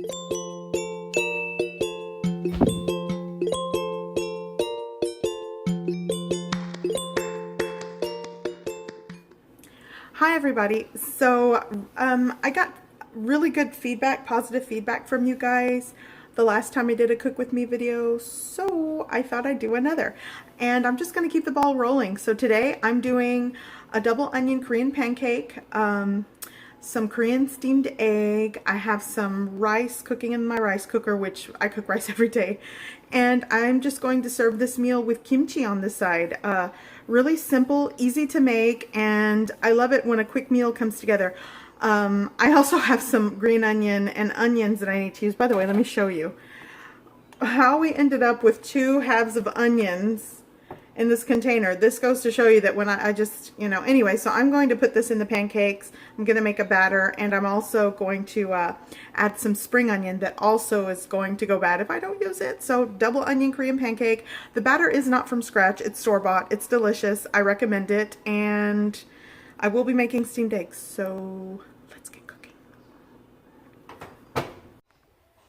Hi everybody. So I got really good feedback, positive feedback from you guys the last time I did a cook with me video, so I thought I'd do another, and I'm just going to keep the ball rolling. So today I'm doing a double onion Korean pancake, some Korean steamed egg. I have some rice cooking in my rice cooker, which I cook rice every day, and I'm just going to serve this meal with kimchi on the side. Really simple, easy to make, and I love it when a quick meal comes together. I also have some green onion and onions that I need to use. By the way, let me show you how we ended up with 2 halves of onions in this container. This goes to show you that when I just, anyway, so I'm going to put this in the pancakes. I'm going to make a batter, and I'm also going to add some spring onion that also is going to go bad if I don't use it. So double onion Korean pancake. The batter is not from scratch. It's store-bought. It's delicious. I recommend it, and I will be making steamed eggs, so let's get cooking.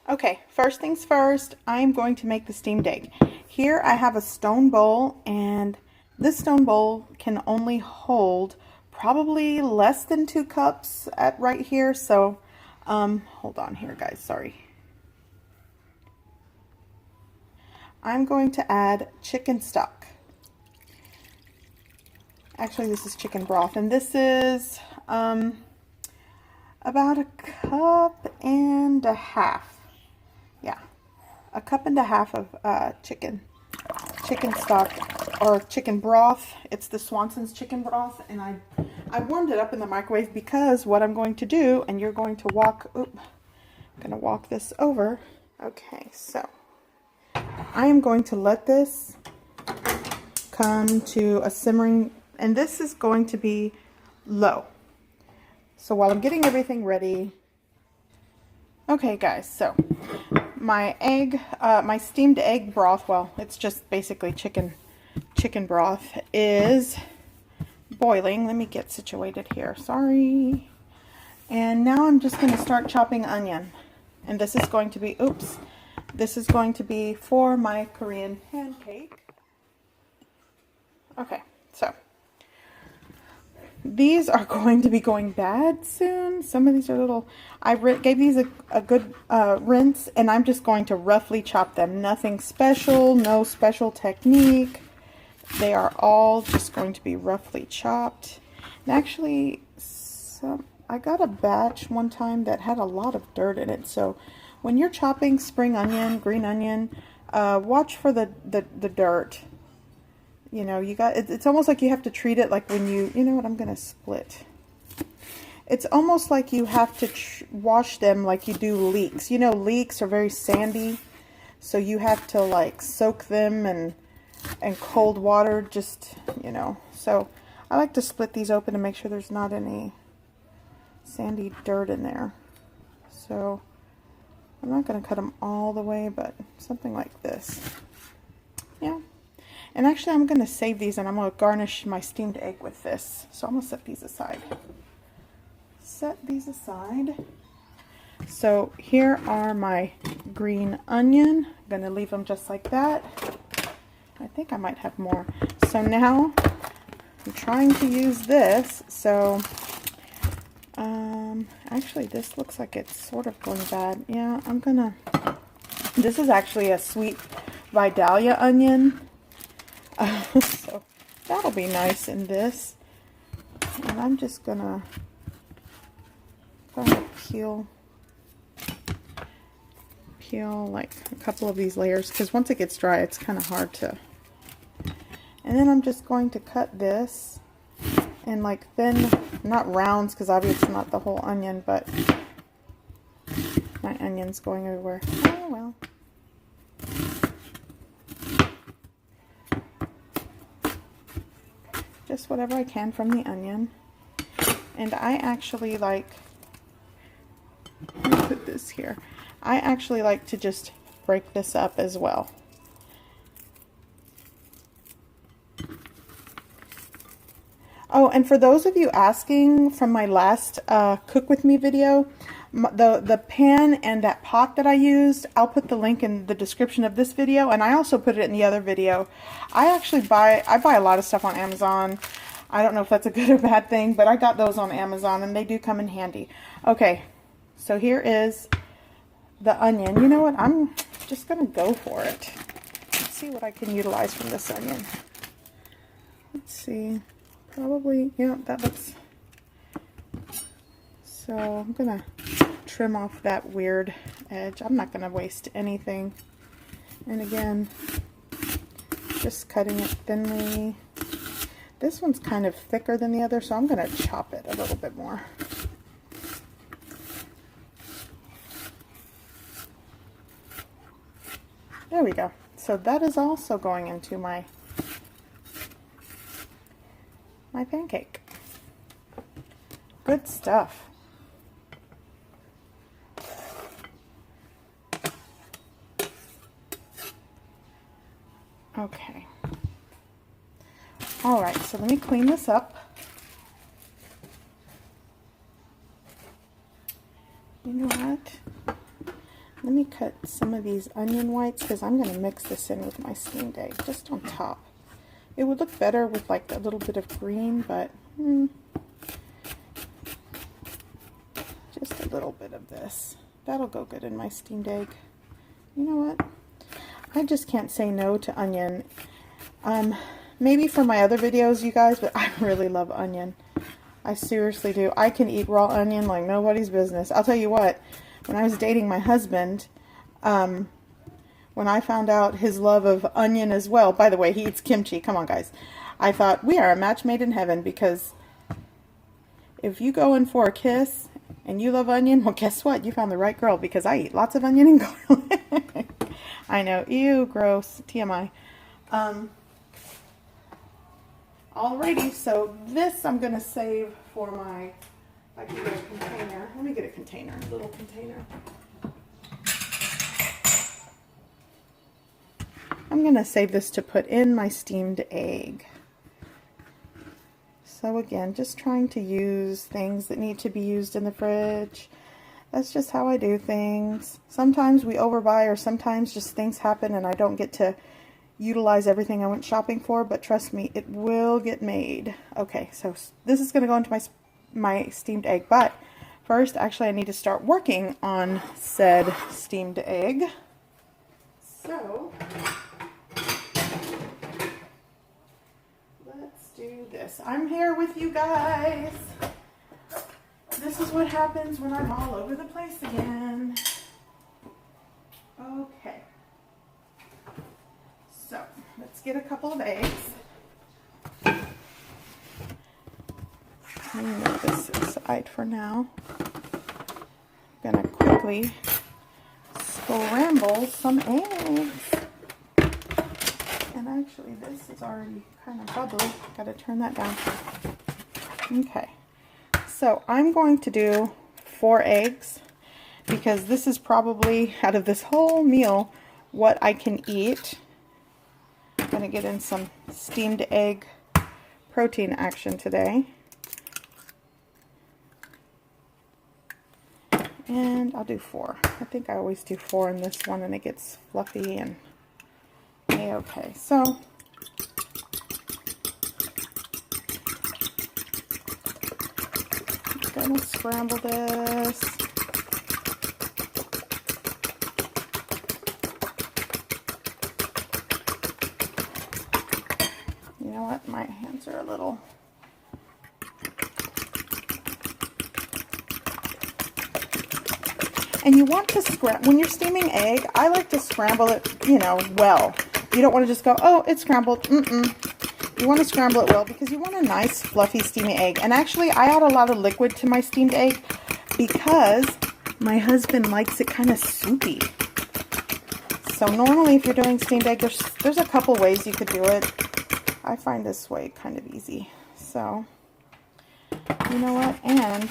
Okay, first things first, I'm going to make the steamed egg. Here I have a stone bowl, and this stone bowl can only hold probably less than 2 cups at right here. So hold on here, guys, sorry. I'm going to add chicken stock. Actually, this is chicken broth, and this is about 1.5 cups. Yeah, 1.5 cups of chicken stock, or chicken broth. It's the Swanson's chicken broth, and I warmed it up in the microwave because what I'm going to do, and you're going to walk, I'm going to walk this over. Okay, so I am going to let this come to a simmering, and this is going to be low. So while I'm getting everything ready, okay guys, so my egg, my steamed egg broth, well, it's just basically chicken broth, is boiling. Let me get situated here, sorry. And now I'm just going to start chopping onion, and this is going to be, this is going to be for my Korean pancake. Okay, so these are going to be going bad soon. Some of these are little, I gave these a good rinse, and I'm just going to roughly chop them. Nothing special, no special technique. They are all just going to be roughly chopped. And actually, I got a batch one time that had a lot of dirt in it. So when you're chopping spring onion, green onion, watch for the dirt. You know, it's almost like you have to treat it like when you know what, I'm going to split. It's almost like you have to wash them like you do leeks. You know, leeks are very sandy, so you have to like soak them in cold water, just, So I like to split these open to make sure there's not any sandy dirt in there. So I'm not going to cut them all the way, but something like this. Yeah. And actually, I'm going to save these, and I'm going to garnish my steamed egg with this. So I'm going to set these aside. Set these aside. So here are my green onion. I'm going to leave them just like that. I think I might have more. So now I'm trying to use this. So actually, this looks like it's sort of going bad. Yeah, I'm going to... This is actually a sweet Vidalia onion. So that'll be nice in this, and I'm just gonna peel like a couple of these layers, because once it gets dry it's kind of hard to. And then I'm just going to cut this in like thin, not rounds, because obviously it's not the whole onion, but my onion's going everywhere. Oh well. Just whatever I can from the onion. And I actually like, let me put this here. I actually like to just break this up as well. Oh, and for those of you asking from my last Cook With Me video, The pan and that pot that I used, I'll put the link in the description of this video, and I also put it in the other video. I buy a lot of stuff on Amazon. I don't know if that's a good or bad thing, but I got those on Amazon and they do come in handy. Okay, so here is the onion. You know what? I'm just gonna go for it. Let's see what I can utilize from this onion. Let's see. Probably, yeah, that looks... So I'm gonna trim off that weird edge. I'm not gonna waste anything. And again, just cutting it thinly. This one's kind of thicker than the other, so I'm gonna chop it a little bit more. There we go. So that is also going into my pancake. Good stuff. Okay. All right, so let me clean this up. You know what? Let me cut some of these onion whites because I'm going to mix this in with my steamed egg just on top. It would look better with like a little bit of green, but just a little bit of this. That'll go good in my steamed egg. You know what? I just can't say no to onion. Maybe for my other videos, you guys, but I really love onion. I seriously do. I can eat raw onion like nobody's business. I'll tell you what, when I was dating my husband, when I found out his love of onion as well, by the way, he eats kimchi. Come on, guys. I thought, we are a match made in heaven, because if you go in for a kiss and you love onion, well, guess what? You found the right girl, because I eat lots of onion and garlic. I know, ew, gross, TMI. Alrighty, so this I'm gonna save for my, I can get a container. Let me get a container, a little container. I'm gonna save this to put in my steamed egg. So again, just trying to use things that need to be used in the fridge. That's just how I do things. Sometimes we overbuy, or sometimes just things happen and I don't get to utilize everything I went shopping for, but trust me, it will get made. Okay, so this is going to go into my steamed egg, but first, actually, I need to start working on said steamed egg. So let's do this. I'm here with you guys. This is what happens when I'm all over the place again. Okay. So, let's get a couple of eggs. I'm going to move this aside for now. I'm going to quickly scramble some eggs. And actually, this is already kind of bubbly. Got to turn that down. Okay. So, I'm going to do 4 eggs, because this is probably, out of this whole meal, what I can eat. I'm going to get in some steamed egg protein action today. And I'll do 4. I think I always do 4 in this one, and it gets fluffy and okay. So I'm going to scramble this. You know what? My hands are a little... And you want to scramble, when you're steaming egg, I like to scramble it, you know, well. You don't want to just go, oh, it's scrambled. You want to scramble it well, because you want a nice, fluffy, steamy egg. And actually, I add a lot of liquid to my steamed egg because my husband likes it kind of soupy. So normally, if you're doing steamed egg, there's a couple ways you could do it. I find this way kind of easy. So, you know what? And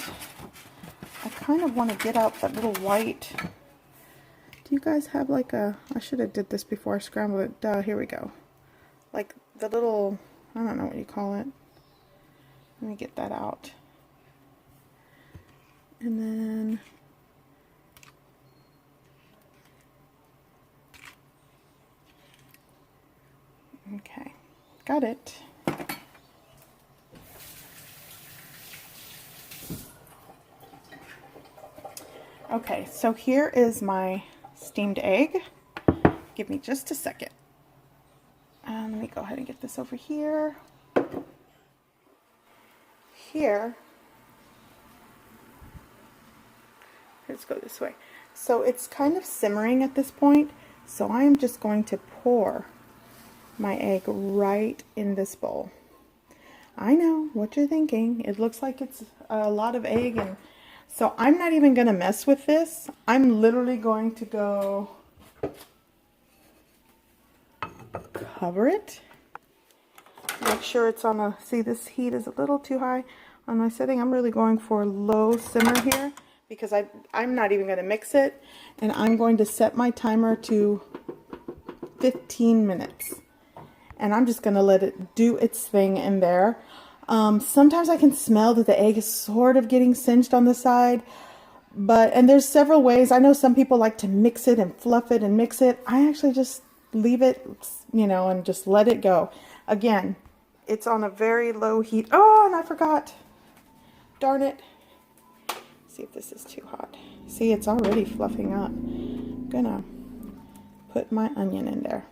I kind of want to get out that little white. Do you guys have like a, I should have did this before I scrambled it. Here we go. Like the little, I don't know what you call it. Let me get that out. And then Okay, got it. Okay, so here is my steamed egg. Give me just a second. Let me go ahead and get this over here. Let's go this way. So it's kind of simmering at this point, so I am just going to pour my egg right in this bowl. I know what you're thinking. It looks like it's a lot of egg, and so I'm not even going to mess with this. I'm literally going to go cover it. Make sure it's on a, see, this heat is a little too high on my setting. I'm really going for low simmer here because I'm not even going to mix it, and I'm going to set my timer to 15 minutes. And I'm just going to let it do its thing in there. Sometimes I can smell that the egg is sort of getting singed on the side, and there's several ways. I know some people like to mix it and fluff it and mix it. I actually just leave it, you know, and just let it go. Again, it's on a very low heat. Oh, and I forgot. Darn it. See if this is too hot. See, it's already fluffing up. I'm gonna put my onion in there.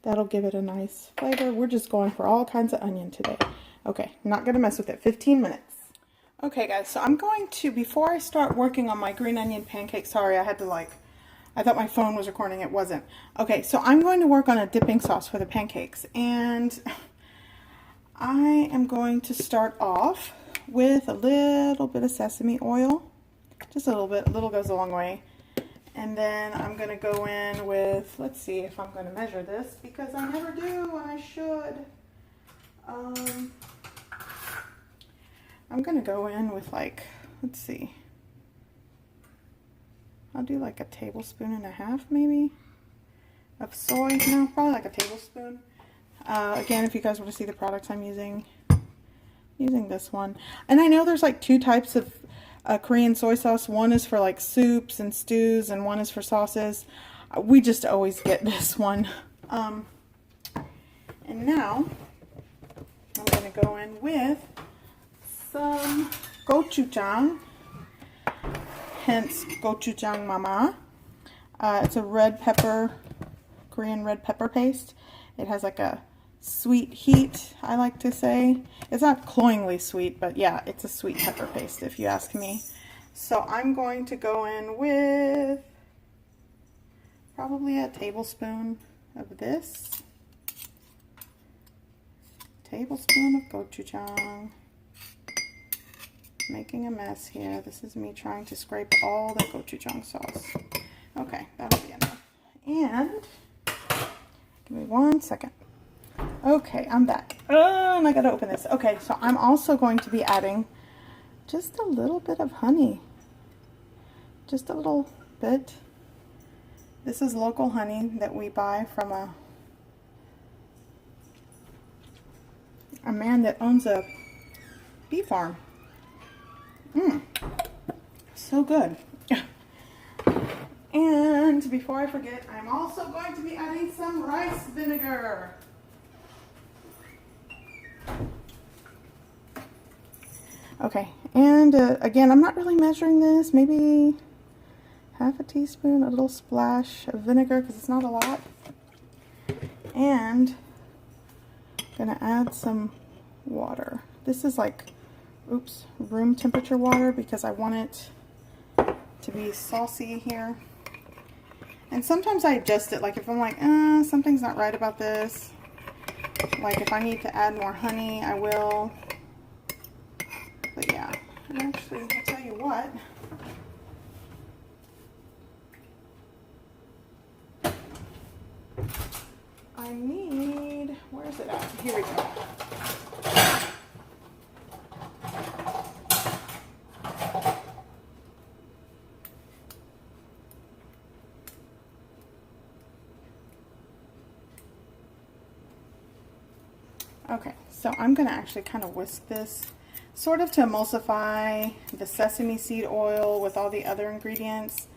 That'll give it a nice flavor. We're just going for all kinds of onion today. Okay, not gonna mess with it. 15 minutes. Okay guys, so I'm going to, before I start working on my green onion pancake, sorry, I had to I thought my phone was recording, it wasn't. Okay, so I'm going to work on a dipping sauce for the pancakes, and I am going to start off with a little bit of sesame oil. Just a little bit, a little goes a long way. And then I'm going to go in with, let's see if I'm going to measure this, because I never do, and I should. I'm going to go in with like, let's see. I'll do like a tablespoon and a half maybe of soy. No, probably like a tablespoon. Again, if you guys want to see the products I'm using this one. And I know there's like two types of Korean soy sauce. One is for like soups and stews, and one is for sauces. We just always get this one. And now I'm going to go in with some gochujang, hence gochujang mama. It's a red pepper, Korean red pepper paste. It has like a sweet heat, I like to say. It's not cloyingly sweet, but yeah, it's a sweet pepper paste if you ask me. So I'm going to go in with probably a tablespoon of this. Tablespoon of gochujang. Making a mess here. This is me trying to scrape all the gochujang sauce. Okay, that'll be enough. And give me 1 second. Okay, I'm back. Oh, and I gotta open this. Okay, so I'm also going to be adding just a little bit of honey. Just a little bit. This is local honey that we buy from a man that owns a bee farm. So good. And before I forget, I'm also going to be adding some rice vinegar. Okay, and again, I'm not really measuring this. Maybe half a teaspoon, a little splash of vinegar, because it's not a lot. And I'm gonna add some water. This is like, oops, room temperature water, because I want it to be saucy here. And sometimes I adjust it, like if I'm like, something's not right about this. Like if I need to add more honey, I will. But yeah, and actually, I'll tell you what. I need, where is it at? Here we go. Okay, so I'm going to actually kind of whisk this sort of to emulsify the sesame seed oil with all the other ingredients.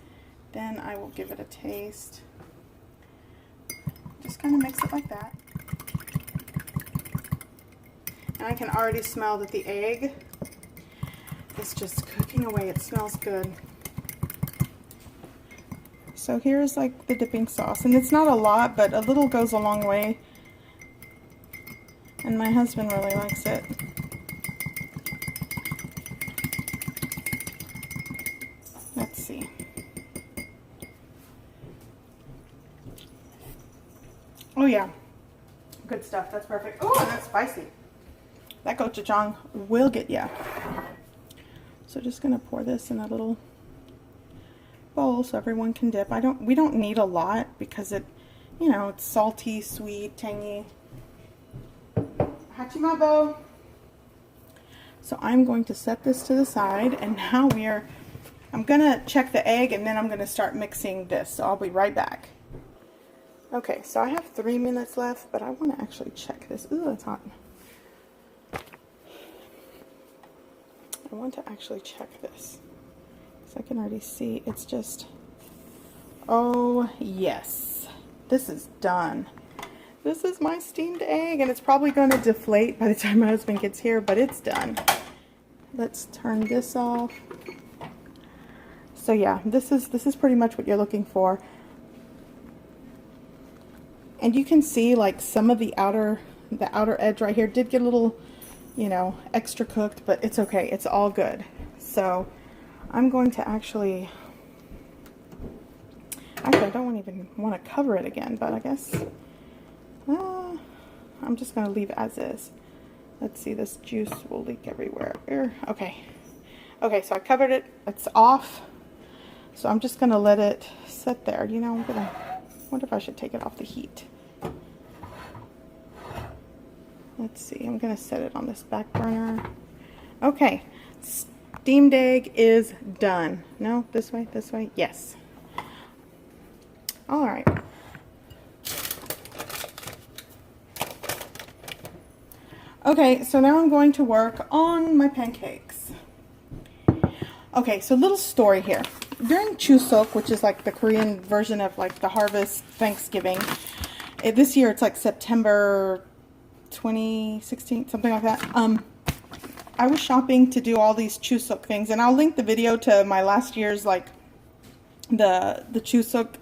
Then I will give it a taste. Just kind of mix it like that. And I can already smell that the egg is just cooking away. It smells good. So here's like the dipping sauce, and it's not a lot, but a little goes a long way. And my husband really likes it. Let's see. Oh yeah, good stuff. That's perfect. Oh, and that's spicy. That gochujang will get ya. So just gonna pour this in a little bowl so everyone can dip. We don't need a lot because it, you know, it's salty, sweet, tangy. Hachimabo. So I'm going to set this to the side, and now I'm gonna check the egg, and then I'm gonna start mixing this. So I'll be right back. Okay, so I have 3 minutes left, but I want to actually check this. Ooh, it's hot. I want to actually check this. I can already see it's just, oh yes, this is done. This is my steamed egg, and it's probably going to deflate by the time my husband gets here, but it's done. Let's turn this off. So yeah, this is pretty much what you're looking for. And you can see like some of the outer edge right here did get a little, you know, extra cooked, but it's okay. It's all good. So I'm going to actually I don't even want to cover it again, but I guess I'm just going to leave it as is. Let's see, this juice will leak everywhere. Okay. Okay, so I covered it. It's off. So I'm just going to let it sit there. You know, wonder if I should take it off the heat. Let's see, I'm going to set it on this back burner. Okay. Steamed egg is done. No, this way, yes. All right. Okay, so now I'm going to work on my pancakes. Okay, so little story here. During CHUSEOK, which is like the Korean version of like the harvest Thanksgiving, this year it's like September 2016, something like that. I was shopping to do all these CHUSEOK things, and I'll link the video to my last year's, like, the CHUSEOK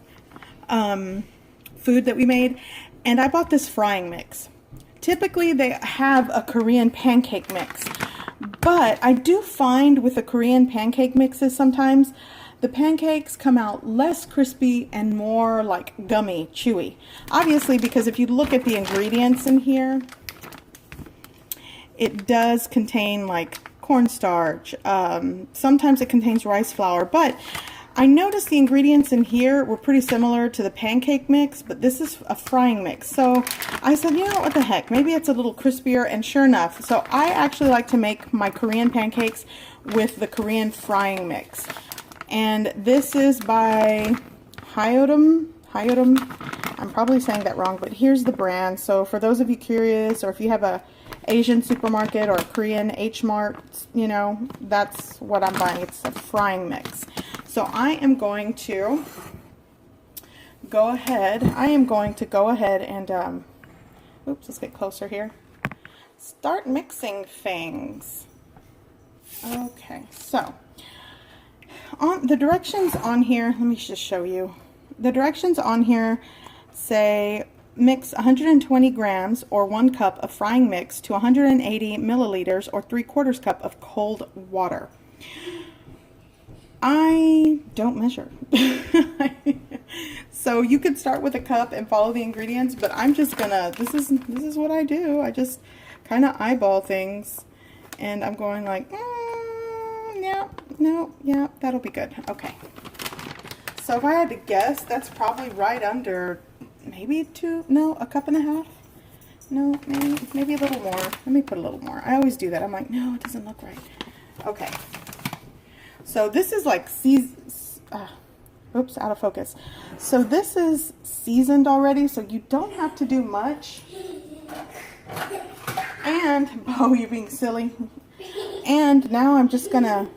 food that we made, and I bought this frying mix. Typically, they have a Korean pancake mix, but I do find with the Korean pancake mixes sometimes, the pancakes come out less crispy and more, like, gummy, chewy. Obviously, because if you look at the ingredients in here, it does contain like cornstarch. Sometimes it contains rice flour, but I noticed the ingredients in here were pretty similar to the pancake mix, but this is a frying mix. So I said, you know, what the heck, maybe it's a little crispier, and sure enough. So I actually like to make my Korean pancakes with the Korean frying mix. And this is by Hyotum. I'm probably saying that wrong, but here's the brand. So for those of you curious, or if you have a Asian supermarket or a Korean H-Mart, you know, that's what I'm buying. It's a frying mix. So I am going to go ahead. And, oops, let's get closer here. Start mixing things. Okay, so on the directions on here, let me just show you. The directions on here say mix 120 grams or 1 cup of frying mix to 180 milliliters or 3/4 cup of cold water. I don't measure. So you could start with a cup and follow the ingredients, but I'm just gonna, this is what I do. I just kind of eyeball things, and I'm going like, yeah, no, yeah, that'll be good. Okay. So if I had to guess, that's probably right under maybe a cup and a half. No, maybe a little more. Let me put a little more. I always do that. I'm like, no, it doesn't look right. Okay. So this is like oops, out of focus. So this is seasoned already, so you don't have to do much. And, oh, you're being silly. And now I'm just gonna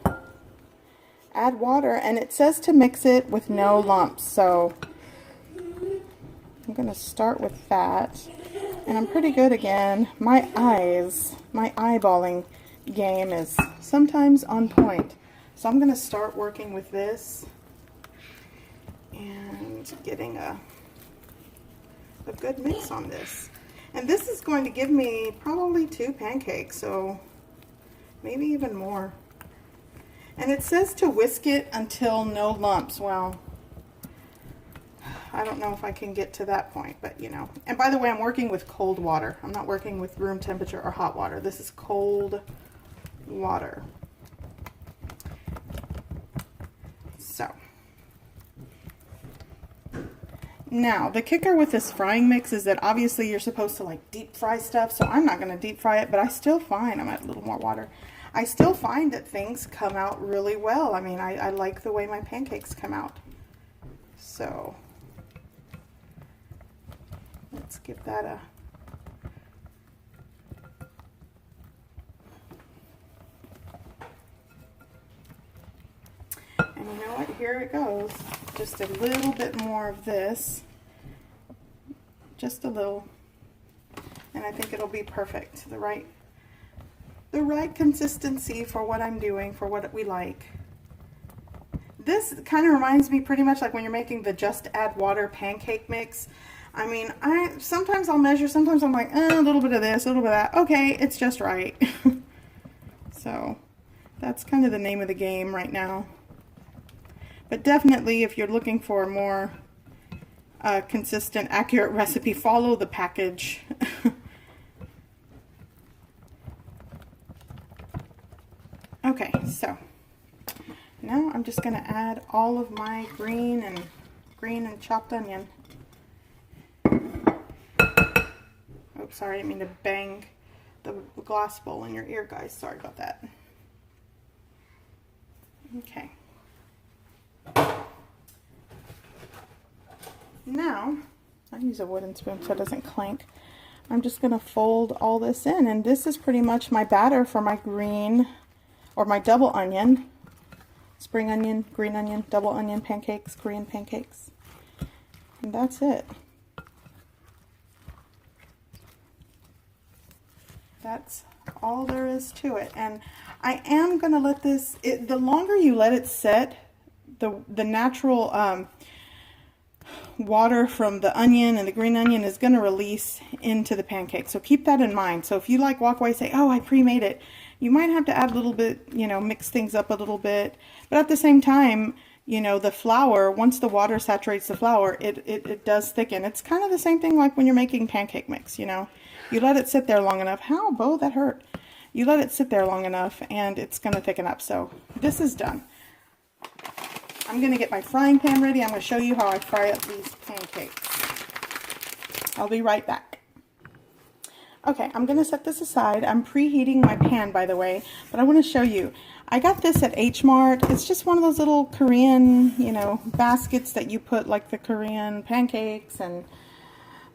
add water, and it says to mix it with no lumps. So I'm going to start with that. And I'm pretty good again. My eyeballing game is sometimes on point. So I'm going to start working with this and getting a good mix on this. And this is going to give me probably 2 pancakes, so maybe even more. And it says to whisk it until no lumps. Well, I don't know if I can get to that point, but you know. And by the way, I'm working with cold water. I'm not working with room temperature or hot water. This is cold water. So. Now, the kicker with this frying mix is that obviously you're supposed to like deep fry stuff, so I'm not going to deep fry it, but I still find, I'm at a little more water, I still find that things come out really well. I mean, I like the way my pancakes come out. So, let's give that a... And you know what? Here it goes. Just a little bit more of this. Just a little. And I think it'll be perfect. The right consistency for what I'm doing, for what we like. This kind of reminds me pretty much like when you're making the just add water pancake mix. I mean, sometimes I'll measure, sometimes I'm like, a little bit of this, a little bit of that. Okay, it's just right. So that's kind of the name of the game right now. But definitely, if you're looking for a more consistent, accurate recipe, follow the package. Okay, so now I'm just going to add all of my green and chopped onion. Oops, sorry, I didn't mean to bang the glass bowl in your ear, guys. Sorry about that. Okay. Now, I use a wooden spoon so it doesn't clank. I'm just going to fold all this in, and this is pretty much my batter for my green, or my double onion, spring onion, green onion, double onion pancakes, Korean pancakes. And that's it. That's all there is to it. And I am going to let this, the longer you let it set, the natural water from the onion and the green onion is going to release into the pancake. So keep that in mind. So if you like walk away and say, oh, I pre-made it, you might have to add a little bit, you know, mix things up a little bit. But at the same time, you know, the flour, once the water saturates the flour, it does thicken. It's kind of the same thing like when you're making pancake mix, you know. You let it sit there long enough. How, Bo, that hurt. You let it sit there long enough and it's going to thicken up. So this is done. I'm going to get my frying pan ready. I'm going to show you how I fry up these pancakes. I'll be right back. Okay, I'm going to set this aside. I'm preheating my pan, by the way, but I want to show you. I got this at H Mart. It's just one of those little Korean, you know, baskets that you put like the Korean pancakes and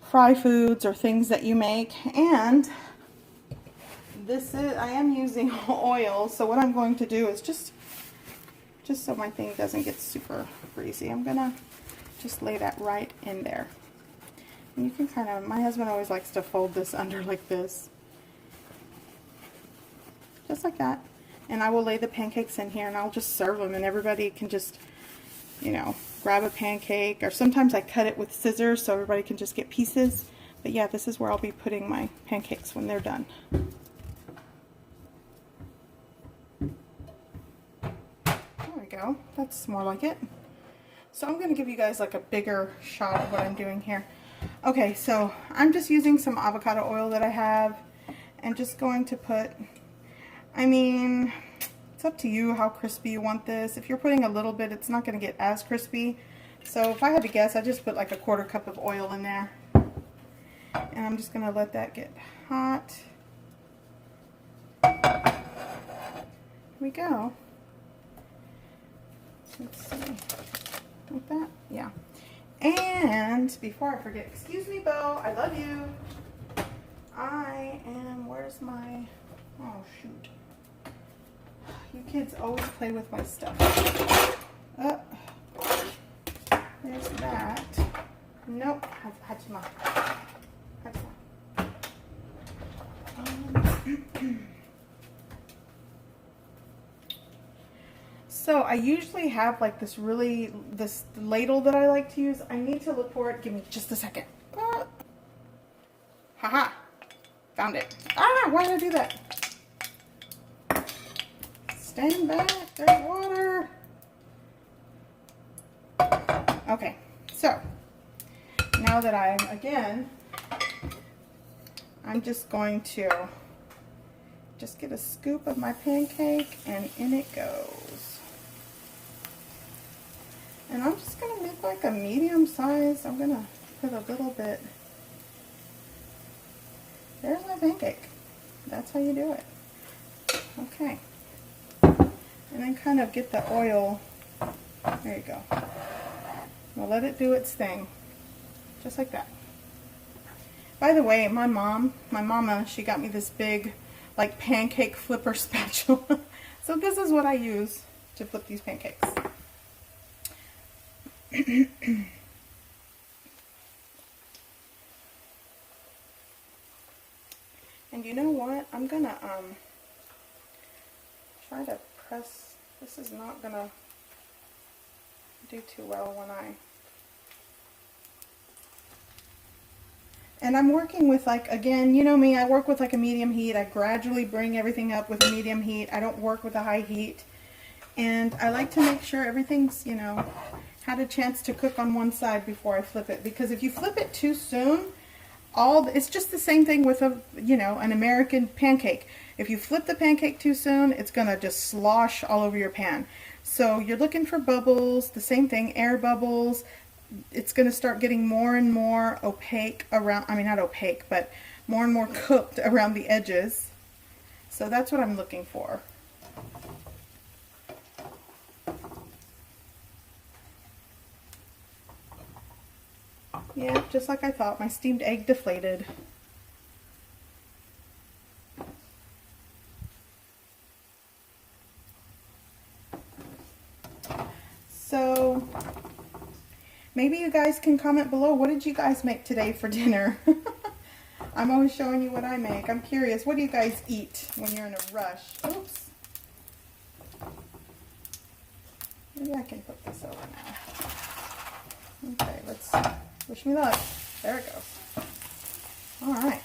fry foods or things that you make. And this is, I am using oil, so what I'm going to do is just so my thing doesn't get super greasy, I'm gonna just lay that right in there. And you can kind of, my husband always likes to fold this under like this. Just like that. And I will lay the pancakes in here and I'll just serve them and everybody can just, you know, grab a pancake, or sometimes I cut it with scissors so everybody can just get pieces. But yeah, this is where I'll be putting my pancakes when they're done. Go. That's more like it. So I'm going to give you guys like a bigger shot of what I'm doing here. Okay, so I'm just using some avocado oil that I have and just going to put, I mean, it's up to you how crispy you want this. If you're putting a little bit, it's not going to get as crispy. So if I had to guess, I just put like a 1/4 cup of oil in there. And I'm just going to let that get hot. Here we go. Let's see, like that, yeah. And before I forget, excuse me, Bo, I love you. Where's my, oh shoot. You kids always play with my stuff. There's that. Nope. Hachima. So I usually have like this ladle that I like to use. I need to look for it. Give me just a second. Haha. Found it. Ah, why did I do that? Stand back. There's water. Okay. So now that I'm just going to just get a scoop of my pancake and in it goes. And I'm just going to make like a medium size. I'm going to put a little bit. There's my pancake. That's how you do it. Okay. And then kind of get the oil. There you go. Now let it do its thing. Just like that. By the way, my mama, she got me this big like pancake flipper spatula. So this is what I use to flip these pancakes. And you know what? I'm gonna try to press. This is not gonna do too well when and I'm working with like, again, you know me, I work with like a medium heat. I gradually bring everything up with a medium heat. I don't work with a high heat. And I like to make sure everything's, you know, had a chance to cook on one side before I flip it. Because if you flip it too soon, it's just the same thing with an American pancake. If you flip the pancake too soon, it's gonna just slosh all over your pan. So you're looking for bubbles, the same thing, air bubbles. It's gonna start getting more and more opaque around, I mean not opaque, but more and more cooked around the edges. So that's what I'm looking for. Yeah, just like I thought, my steamed egg deflated. So, maybe you guys can comment below, what did you guys make today for dinner? I'm always showing you what I make. I'm curious, what do you guys eat when you're in a rush? Oops. Maybe I can put this over now. Okay, let's... Wish me luck. There it goes. Alright.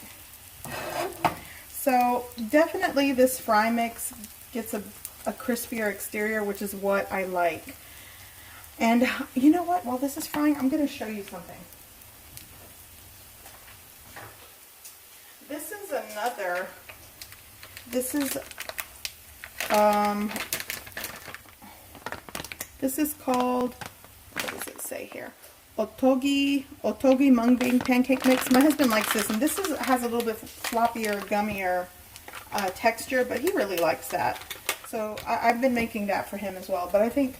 So definitely this fry mix gets a crispier exterior, which is what I like. And you know what? While this is frying, I'm going to show you something. This is another, this is called, what does it say here? Otogi mung bean pancake mix. My husband likes this, and this has a little bit floppier, gummier texture, but he really likes that. So I've been making that for him as well. But I think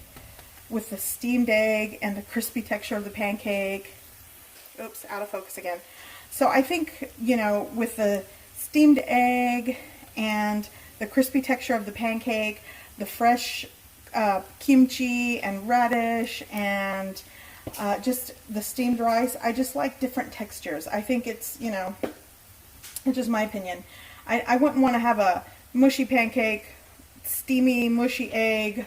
with the steamed egg and the crispy texture of the pancake, oops, out of focus again. So I think, you know, with the steamed egg and the crispy texture of the pancake, the fresh kimchi and radish and just the steamed rice, I just like different textures. I think it's, you know, it's just my opinion. I wouldn't want to have a mushy pancake, steamy mushy egg,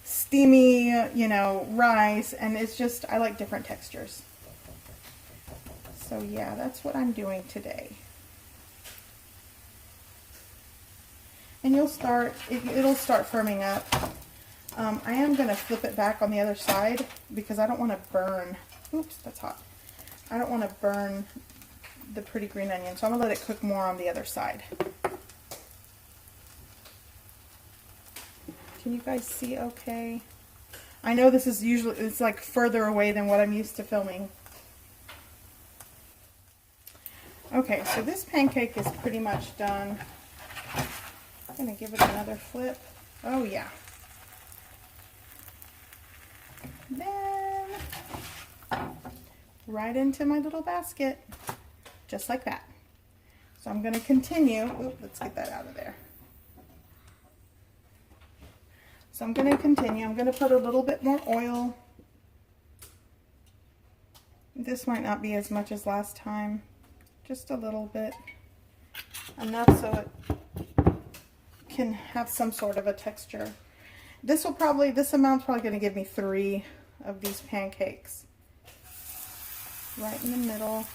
steamy, you know, rice, and it's just, I like different textures. So yeah, that's what I'm doing today. And it'll start firming up. I am going to flip it back on the other side because I don't want to burn. Oops, that's hot. I don't want to burn the pretty green onion, so I'm going to let it cook more on the other side. Can you guys see okay? I know this is usually, it's like further away than what I'm used to filming. Okay, so this pancake is pretty much done. I'm going to give it another flip. Oh yeah. Then right into my little basket, just like that. So I'm going to continue. Oop, let's get that out of there. So I'm going to continue. I'm going to put a little bit more oil. This might not be as much as last time. Just a little bit. Enough so it can have some sort of a texture. This amount's probably going to give me 3 of these pancakes. Right in the middle.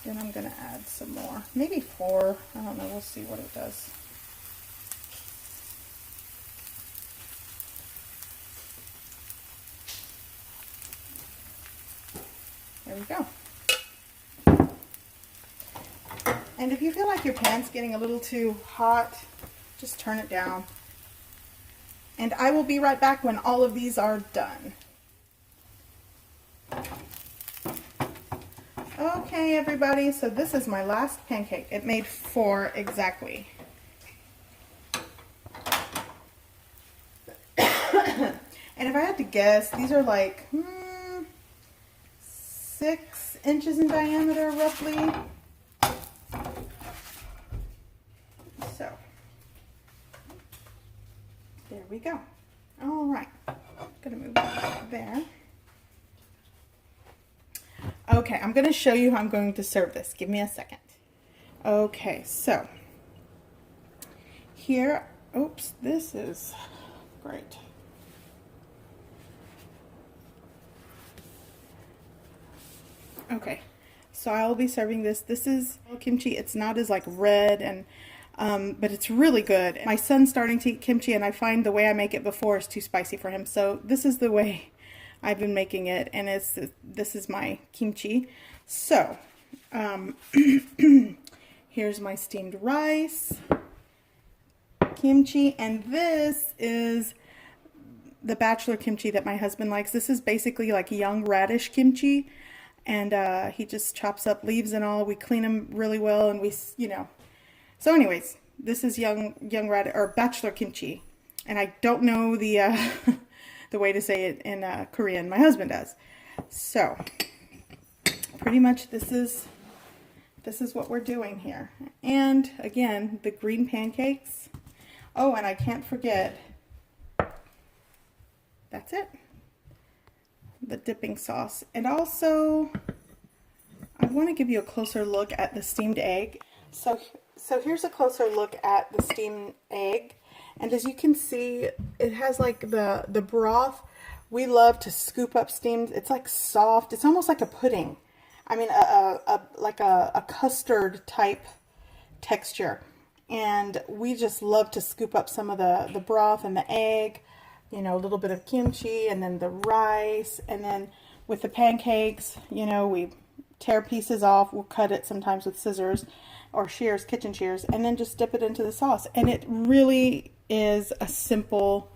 Then I'm going to add some more. Maybe 4. I don't know. We'll see what it does. There we go. And if you feel like your pan's getting a little too hot, just turn it down. And I will be right back when all of these are done. Okay, everybody, so this is my last pancake. It made 4 exactly. And if I had to guess, these are like 6 inches in diameter, roughly. So, there we go. All right, gonna move that there. Okay, I'm gonna show you how I'm going to serve this. Give me a second. Okay, so here, oops, this is great. Okay, so I'll be serving this. This is kimchi. It's not as like red and but it's really good. My son's starting to eat kimchi, and I find the way I make it before is too spicy for him. So this is the way I've been making it, and this is my kimchi. So here's my steamed rice, kimchi, and this is the bachelor kimchi that my husband likes. This is basically like young radish kimchi, and he just chops up leaves and all. We clean them really well, and we, you know. So anyways, this is young radish or bachelor kimchi, and I don't know the the way to say it in Korean. My husband does. So pretty much this is what we're doing here. And again, the green pancakes. Oh, and I can't forget, that's it, the dipping sauce. And also I want to give you a closer look at the steamed egg. So here's a closer look at the steamed egg. And as you can see, it has like the broth. We love to scoop up steamed. It's like soft. It's almost like a pudding. I mean, like a custard type texture. And we just love to scoop up some of the broth and the egg, you know, a little bit of kimchi, and then the rice. And then with the pancakes, you know, we tear pieces off. We'll cut it sometimes with scissors or shears, kitchen shears, and then just dip it into the sauce. And it really is a simple,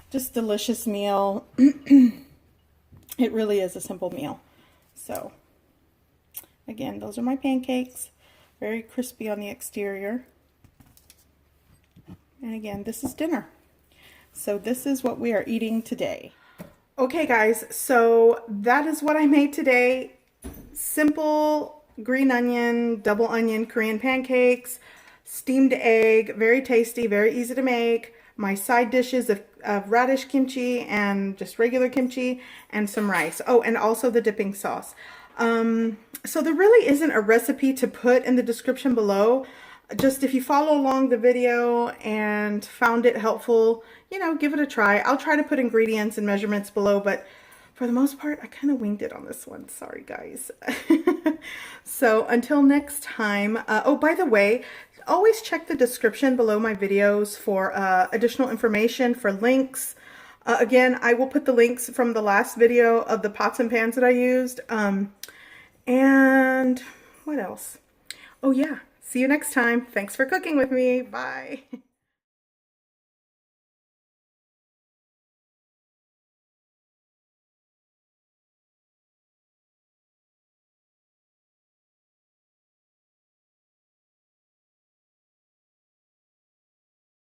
just delicious meal. It really is a simple meal. So again, those are my pancakes, very crispy on the exterior. And again, this is dinner. So this is what we are eating today. Okay guys, so that is what I made today. Simple green onion, double onion Korean pancakes, steamed egg, very tasty, very easy to make. My side dishes of radish kimchi and just regular kimchi, and some rice. Oh, and also the dipping sauce. So there really isn't a recipe to put in the description below. Just if you follow along the video and found it helpful, you know, give it a try. I'll try to put ingredients and measurements below, but for the most part, I kind of winged it on this one. Sorry, guys. So until next time. Oh, by the way, always check the description below my videos for additional information, for links. Again, I will put the links from the last video of the pots and pans that I used. And what else? Oh yeah, see you next time. Thanks for cooking with me. Bye.